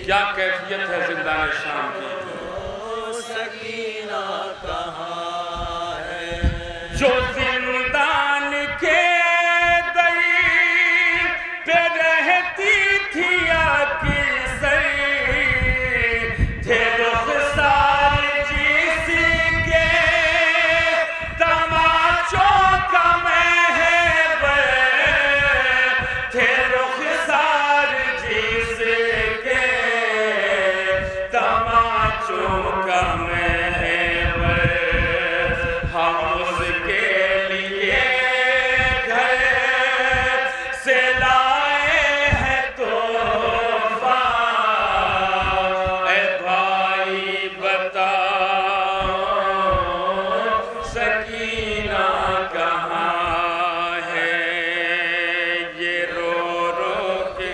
کیا کیفیت ہے زندان شام کی؟ سکینہ کہاں ہے؟ جو زندان کے دئی پہ رہتی تھی اکثر، تھے رخسار جس کے تماچوں کا محور، تھے رخسار جس کے تماچوں کا محور، ہم اس کے لیے گھر سے لائے ہیں تحفہ، اے بھائی بتاؤ سکینہ کہاں ہے؟ یہ رو رو کے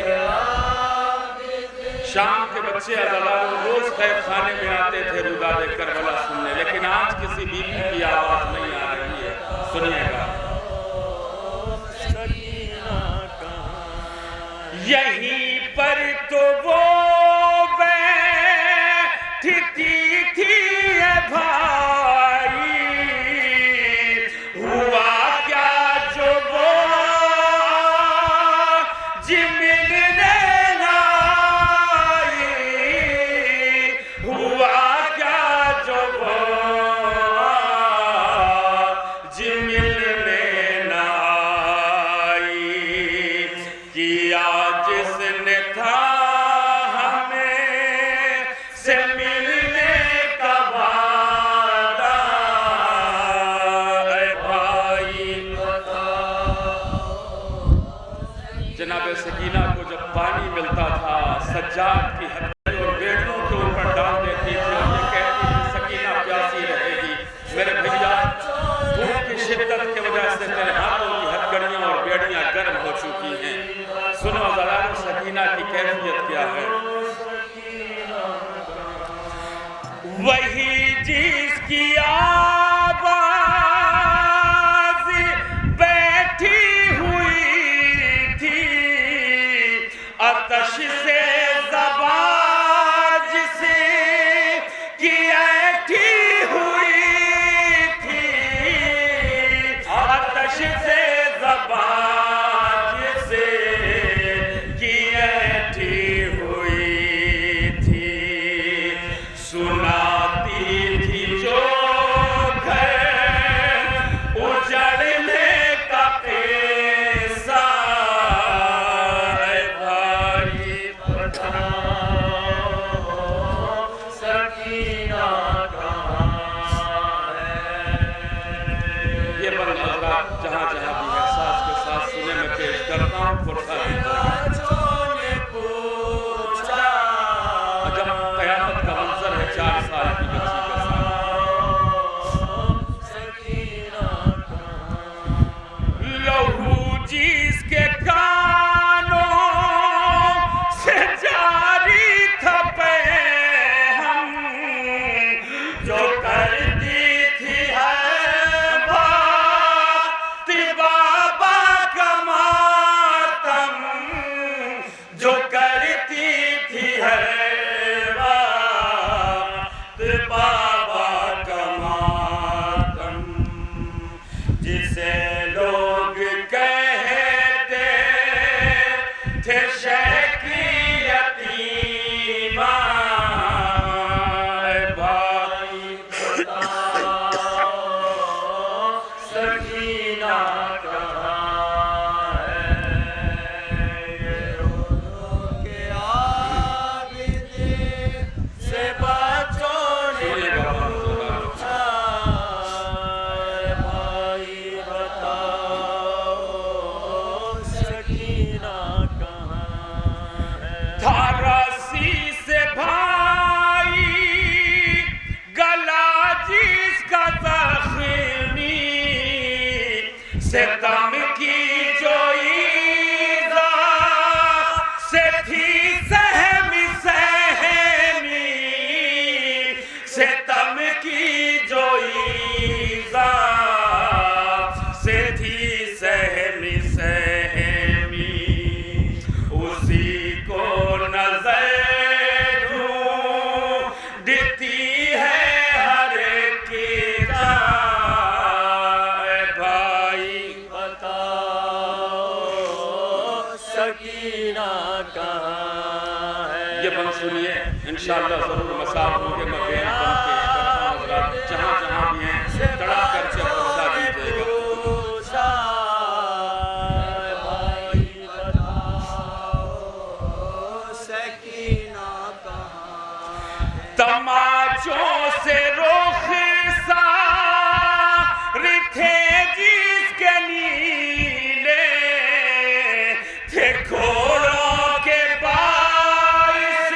شام کے بچے عزیزان روز قید خانے میں آتے تھے روداد کربلا سننے، لیکن آج کسی بی بی کی آواز نہیں آ رہی ہے، سنیے گا۔ یہیں پر تو وہ بیٹھتی تھی اے بھائی، ہوا کیا جو وہ آج ملنے لائی، ہوا کیا جو وہ آج ملنے لائی، کیا جس نے تھا ہمیں سے ملنے کا وعدہ، اے بھائی جناب سکینہ کو جب پانی ملتا تھا سجاد کی ہتھی اور بیڑیوں کے اوپر ڈال دیتی تھی اور یہ کہتی تھی سکینہ پیاسی رہے گی۔ میرے بھیا دھوپ کی شدت کی وجہ سے تیرے ہاتھوں کی ہتھکڑیاں اور بیڑیاں گرم ہو چکی ہیں۔ سنو ذرا سکینہ کی کیفیت کیا ہے؟ وہی جس کی آواز بیٹھی ہوئی تھی، آتش سے زبان جس کی ایٹھی ہوئی تھی، آتش سے زبان جس کی ایٹھی ہوئی تھی، سناتی تھی جو گھر اجڑنے کا قصہ، اے بھائی بتاؤ سکینہ کہاں ہے؟ یہ بند حضرات جہاں جہاں بھی احساس کے ساتھ سنے میں پیش کرتا ہوں فرصت دیتا ہوں۔ جب قیامت کا منظر ہے 4 سال کی بچی کے ساتھ، لہو جس کے کانوں سے جاری تھا پیغام، جو کرتی تھی ہے بات بابا کا ماتم، جو کرتی تھی ہے بابا کا ماتم، جسے لوگ کہتے تھے شہ کی یتیمہ، اے بھائی بتاؤ سکینہ کہاں ہے؟ یہ رو رو کے عابد سے بچوں نے پوچھا، اے بھائی بتاؤ سکینہ کہاں سکینہ کہاں ہے؟ یہ بند سنیے، انشاءاللہ ضرور مساعد ہوں گے، میں بین بند پیش کرتا ہوں حضرات، جہاں جہاں بھی ہیں تڑا کر کے پرسا دیجئے گا۔ بھائی بتاؤ سکینہ کہاں ہے؟ تماچوں سے رخ سارے تھے جس کے نیلے، تھے گھوڑوں کے باعث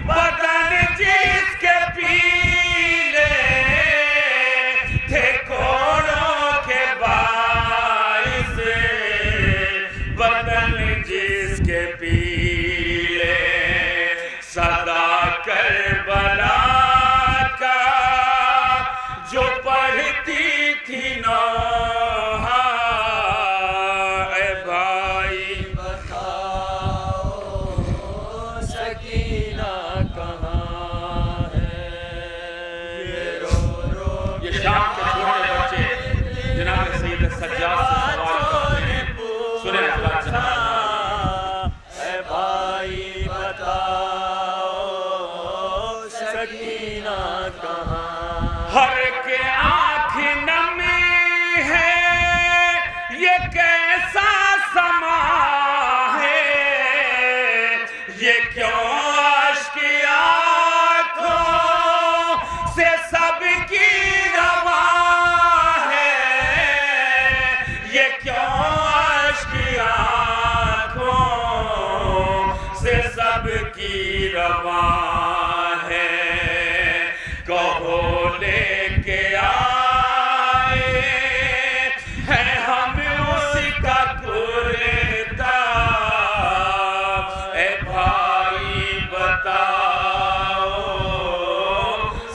بدن جس کے پیلے، تھے گھوڑوں کے باعث بدن جس کے پیلے، صدا کربلا کا جو پڑھتی تھی نوحہ، اے بھائی بتاؤ سکینہ کہاں ہے؟ یہ رو رو یہ شام کے چھوٹے بچے جناب سید سجاد سے سوال کرتے ہیں، سنیں حضرات جناب۔ اے بھائی بتاؤ سکینہ کہاں؟ ہر کے آنکھ نمی ہے، یہ کیسا سما ہے، یہ کیوں اشک آنکھوں سے سب کی رواں ہے، یہ کیوں اشک آنکھوں سے سب کی رواں ہے، کہو لے کے آئے ہیں ہم اس کا کرتا، اے بھائی بتاؤ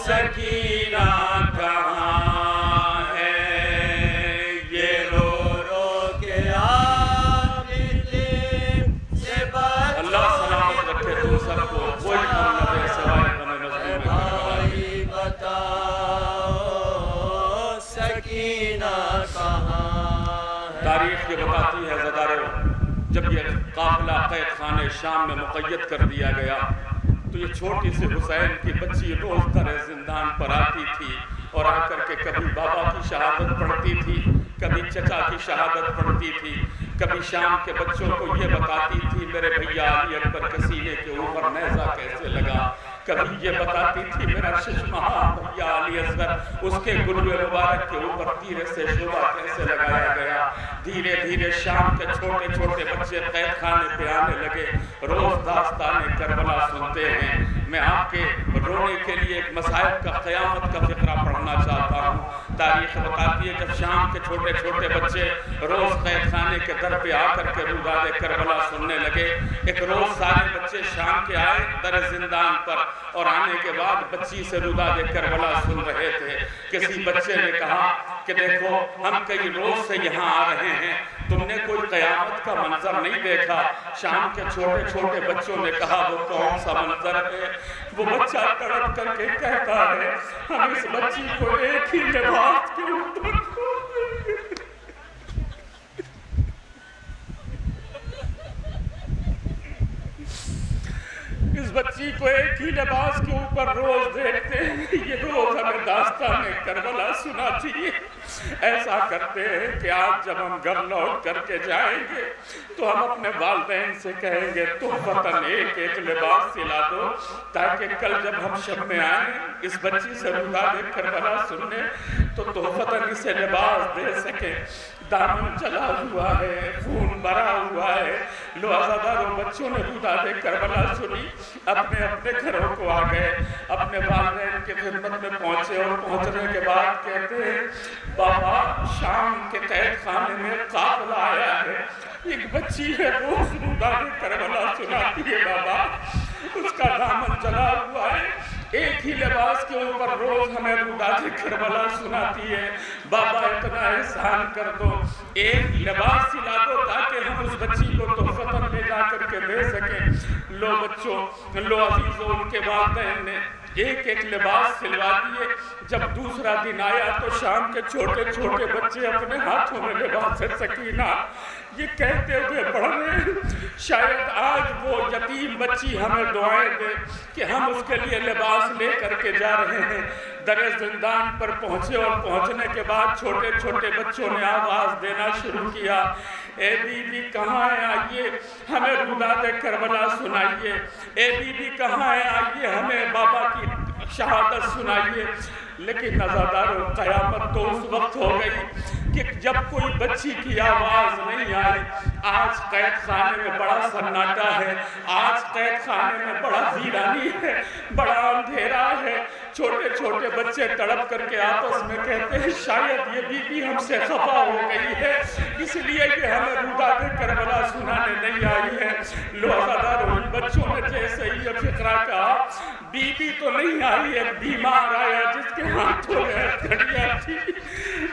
سکینہ کہاں ہے؟ یہ رو رو کے عابد سے بات اللہ سلامت رکھے تم سب کو، کوئی غم نہ دے سوائے غم مظلوم کربلا۔ بھائی بتاؤ سکینہ کہاں ہے؟ تاریخ یہ بتاتی ہے زدارو، جب یہ قافلہ قید خانہ شام میں مقید کر دیا گیا تو یہ چھوٹی سی حسین کی بچی روز در زندان پر آتی تھی اور آ کر کے کبھی بابا کی شہادت پڑھتی تھی، کبھی چچا کی شہادت پڑھتی تھی، کبھی شام کے بچوں کو یہ بتاتی تھی میرے بھیا علی اکبر کے سینے کے اوپر نیزہ کیسے لگا، کبھی یہ بتاتی تھی میرا ششمہا بھیا علی اصغر اس کے گلوے مبارک کے اوپر تیر سے شعبہ کیسے لگایا گیا۔ دھیرے دھیرے شام کے چھوٹے چھوٹے بچے قید خانے پہ آنے لگے، روز داستان کربلا سنتے ہیں۔ میں آپ کے رونے کے لیے ایک مصائب کا قیامت کا فقرہ پڑھنا چاہتا ہوں۔ تاریخ بتاتی ہے جب شام کے چھوٹے چھوٹے بچے روز قید خانے کے در پہ آ کر کے روداد کربلا سننے لگے، ایک روز سارے بچے شام کے آئے در زندان پر اور آنے کے بعد بچی سے روداد کربلا سن رہے تھے۔ کسی بچے نے کہا کہ دیکھو ہم کئی روز سے یہاں آ رہے ہیں، تم نے کوئی قیامت کا منظر نہیں دیکھا؟ شام کے چھوٹے چھوٹے بچوں نے کہا وہ کون سا منظر ہے؟ وہ بچہ تڑپ کر کے کہتا ہے ہم اس بچی کو ایک ہی لباس کے اوپر اس بچی کو ایک ہی لباس کے اوپر روز دیکھتے ہیں، یہ روز ہمیں داستان کربلا سناتی ہے۔ ایسا کرتے ہیں کہ آج جب ہم گھر لوٹ کر کے جائیں گے تو ہم اپنے والدین سے کہیں گے تحفتاً ایک ایک لباس سلا دو تاکہ کل جب ہم شب میں آئیں اس بچی سے روداد کربلا سننے تو تحفتاً اسے لباس دے سکیں۔ دامن چلا ہوا ہے، خون بھرا ہوا ہے، لو عزاداروں بچوں نے روداد کربلا سنی، اپنے اپنے گھروں کو آ گئے، اپنے والدین کے خدمت میں پہنچے اور پہنچنے کے بعد کہتے ہیں بابا شام کے قید خانے میں قافلہ آیا ہے، ایک بچی ہے روز روداد کربلا سناتی ہے بابا، اس کا دامن چلا ہوا ہے، ایک ہی لباس کے اوپر روز ہمیں روداد کربلا سناتی ہے، بابا اتنا احسان کر دو، ایک لباس سلا دو تاکہ ہم اس بچی کو تحفتاً لے جا کر کے دے سکیں۔ لو بچوں، لو عزیزوں، ان کے والدین نے ایک ایک لباس سلوا دیے. جب دوسرا دن آیا تو شام کے چھوٹے چھوٹے بچے اپنے ہاتھوں میں لباس سکینہ یہ کہتے ہوئے بڑھ رہے شاید آج وہ یتیم بچی ہمیں دعائیں دے کہ ہم اس کے لیے لباس لے کر کے جا رہے ہیں. در زندان پر پہنچے اور پہنچنے کے بعد چھوٹے چھوٹے بچوں نے آواز دینا شروع کیا, اے بی بی کہاں ہے, آئیے ہمیں روداد کربلا سنائیے. اے بی بی کہاں ہے, آئیے ہمیں بابا کی شہادت سنائیے. لیکن نظردارو قیامت تو اس وقت ہو گئی کہ جب کوئی بچی کی آواز نہیں آئی. آج قید خانے میں بڑا سناٹا ہے, آج قید خانے میں بڑا ویرانی ہے, بڑا اندھیرا ہے. چھوٹے چھوٹے بچے تڑپ کر کے آپس میں کہتے ہیں شاید یہ بی بی ہم سے خفا ہو گئی ہے, اس لیے یہ ہمیں روداد کربلا سنانے نہیں آئی ہے. لوہزادارو ان بچوں نے جیسے ہی یہ فقرہ کہا, بی بی تو نہیں آئی, ایک بیمار آیا جس کے ہاتھوں میں گھڑیاں تھی,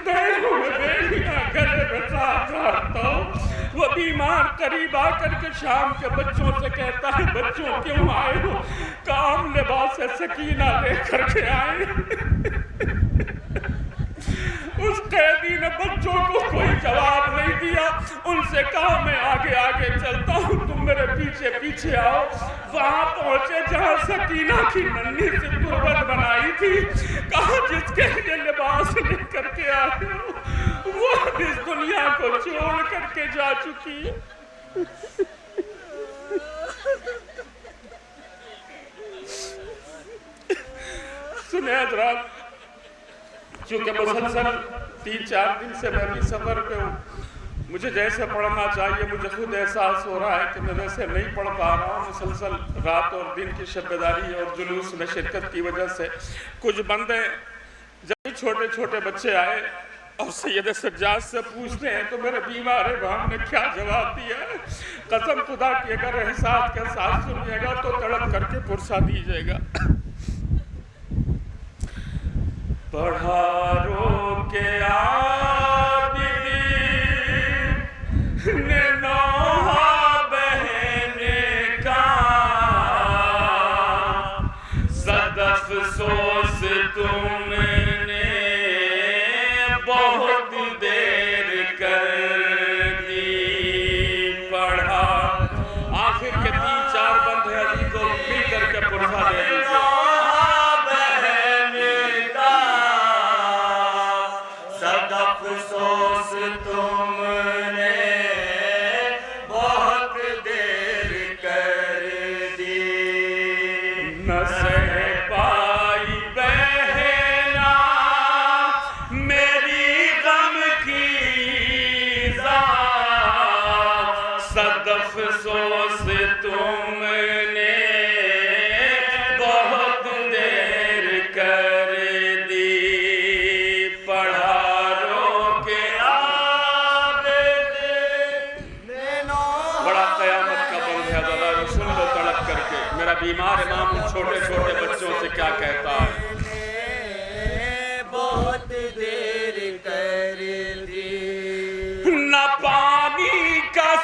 پیروں میں بیڑیاں, گلے میں کاٹتا. وہ بیمار قریب آ کر کے شام کے بچوں سے کہتا ہے بچوں کیوں آئے ہو, کام لباس سکینہ لے کر کے آئے. اس قیدی نے بچوں کو کوئی جواب نہیں دیا, ان سے کہا میں آگے آگے چلتا ہوں, تم میرے پیچھے پیچھے آؤ. وہاں پہنچے جہاں سکینہ کی ننھی سے تربت بنائی تھی, کہا جس کے لیے لباس لے کر کے آئے ہو وہ اس دنیا کو چھوڑ کر کے جا چکی ہے. سنیں حضرات, چونکہ مسلسل 3-4 دن سے میں بھی سفر پہ ہوں, مجھے جیسے پڑھنا چاہیے مجھے خود احساس ہو رہا ہے کہ میں ویسے نہیں پڑھ پا رہا ہوں. مسلسل رات اور دن کی شب بیداری اور جلوس میں شرکت کی وجہ سے کچھ بندے جب چھوٹے چھوٹے بچے آئے اور سید سجاد سے پوچھتے ہیں تو میرے بیمار باپ نے کیا جواب دیا ہے. قسم خدا کی اگر احساس کے ساتھ سنیے گا تو تڑپ کر کے پرسا دیجیے گا. پڑھا رو کے عابدی نے نوحہ بہن کا, صد افسوس تم نے بہت دیر کر دی. پڑھا آخر کے 3-4 بند ہے عزیز کو مل کر کے پرسا دے دیجیے. افسوس تم نے بہت دیر کر دی. پڑھا رو کے عابدی نے نوحہ. بڑا قیامت کا بند ہے ذرا سن لو تڑپ کر کے میرا بیمار امام ان چھوٹے چھوٹے بچوں سے کیا کہتا ہے. بہت دیر کر دی. نہ پانی کا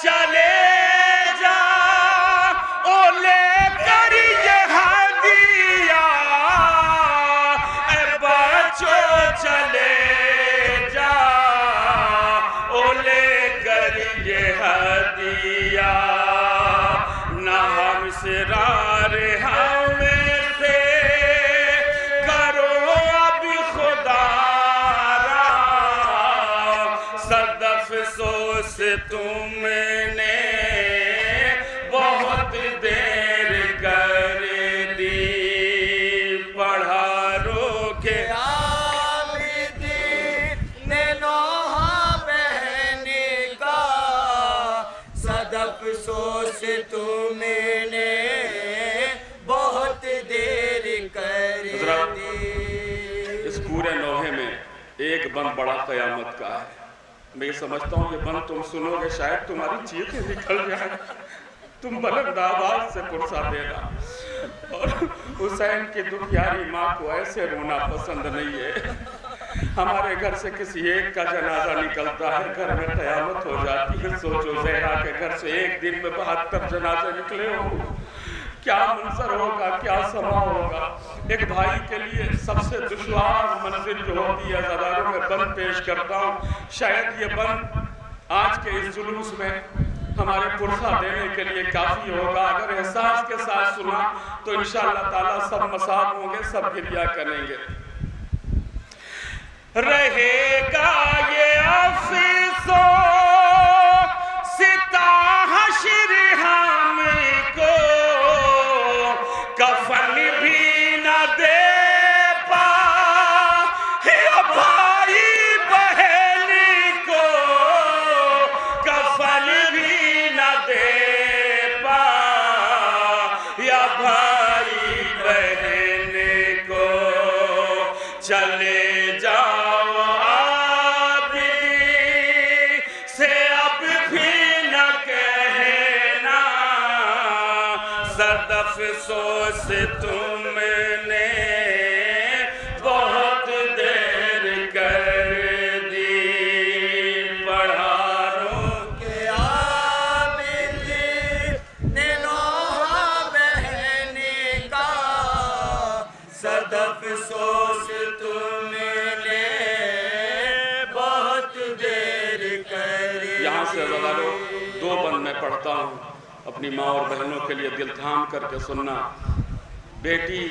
چلے جا او لے کر یہ ہدیہ, اے بچوں چلے جا او لے کر یہ ہدیہ. نہ ہم سرار ہمیں سے کرو اب خدا را, صد افسوس تم نے بہت دیر کر دی. پڑھا رو کے عابدی نے نوحہ بہن کا, صد افسوس تم نے بہت دیر کر دی. اس پورے نوحے میں ایک بند بڑا قیامت کا ہے. میں یہ سمجھتا ہوں یہ بند تم سنو گے شاید تمہاری چیخیں نکل جائیں, تم بلند آواز سے پرسا دینا. اور حسین کی دکھیاری ماں کو ایسے رونا پسند نہیں ہے. ہمارے گھر سے کسی ایک کا جنازہ نکلتا ہے گھر میں قیامت ہو جاتی ہے. سوچو زہرا کے گھر سے ایک دن میں 72 جنازے نکلے ہوں, کیا منظر ہوگا, کیا سما ہوگا. ایک بھائی کے لیے سب سے دشوار منزل جو ہوتی ہے عزاداروں میں بند پیش کرتا ہوں. شاید یہ بند آج کے اس جلوس میں ہمارے پرسہ دینے کے لیے کافی ہوگا. اگر احساس کے ساتھ سنا تو انشاءاللہ تعالیٰ سب مصاب ہوں گے, سب گریہ کریں گے. رہے گا یہ افسوس ستا حشر ہم کو, کفن بھی نہ دے پائے بھائی بہن کو, کفن بھی نہ دے پائے بھائی بہن کو. چلے افسوس تم نے بہت دیر کر دی, پڑھاروں کے عابد نے نوحہ بہن کا صد افسوس تم نے بہت دیر کر دی. یہاں سے عزادارو 2 بند میں پڑھتا ہوں, اپنی ماں اور بہنوں کے لیے دل تھام کر کے سننا. بیٹی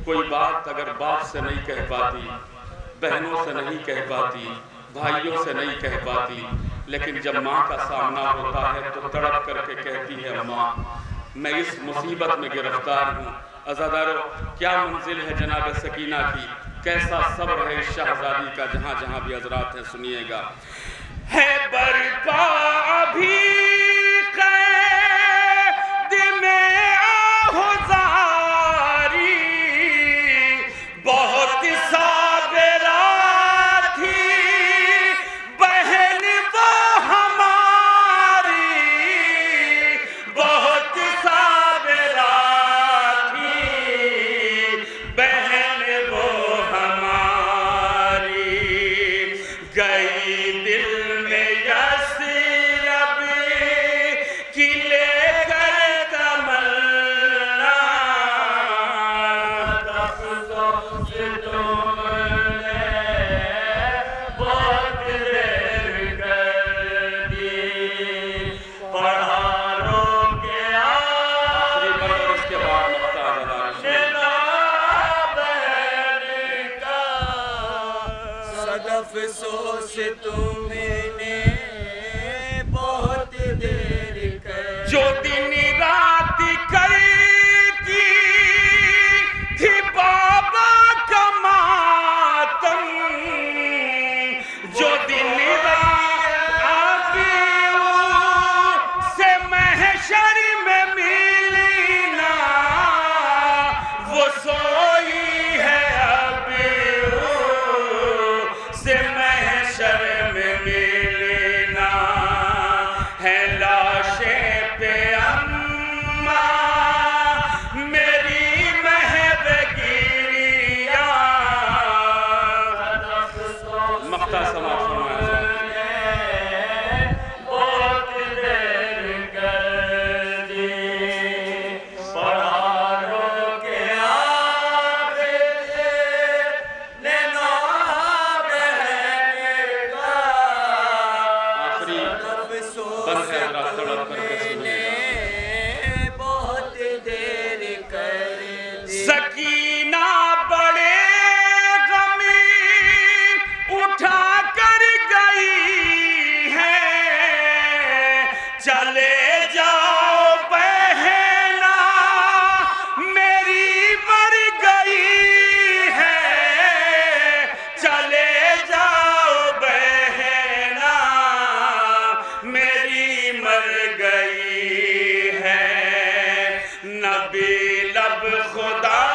کوئی بات اگر باپ سے نہیں کہہ پاتی, بہنوں سے نہیں کہہ پاتی, بھائیوں سے نہیں کہہ پاتی, لیکن جب ماں کا سامنا ہوتا ہے تو تڑپ کر کے کہتی ہے ماں میں اس مصیبت میں گرفتار ہوں. عزادارو کیا منزل ہے جناب سکینہ کی, کیسا صبر ہے اس شہزادی کا. جہاں جہاں بھی حضرات ہیں سنیے گا. ہے برپا ابھی بہت صابرہ تھی بہن وہ ہماری, بہت صابرہ تھی بہن وہ ہماری. گئی دل میں یثرب کی لے کر تمنا, افسوس تم نے بہت دیر کر. جو دن رات کرتی تھی بابا کا ماتم, جو دن رات سے محشر میں ملنا, وہ سوئی ہے اب سے محشر میں ملنا. ہے لاشیں پہ اماں میری مہد گیریاں, مقطع سماعت فرمائے. بہت دیر کر دی پڑھاروں کے عابد نے نوحہ بہن کا. آخری بند ہے حضرات, تڑپ کر کے سنیے گا. بہت دیر کر دی. سکینہ بڑے غمی اٹھا کر گئی ہے, چلے جاؤ بہنا میری مر گئی ہے, چلے جاؤ بہنا میری مر گئی ہے. نبی لب خدا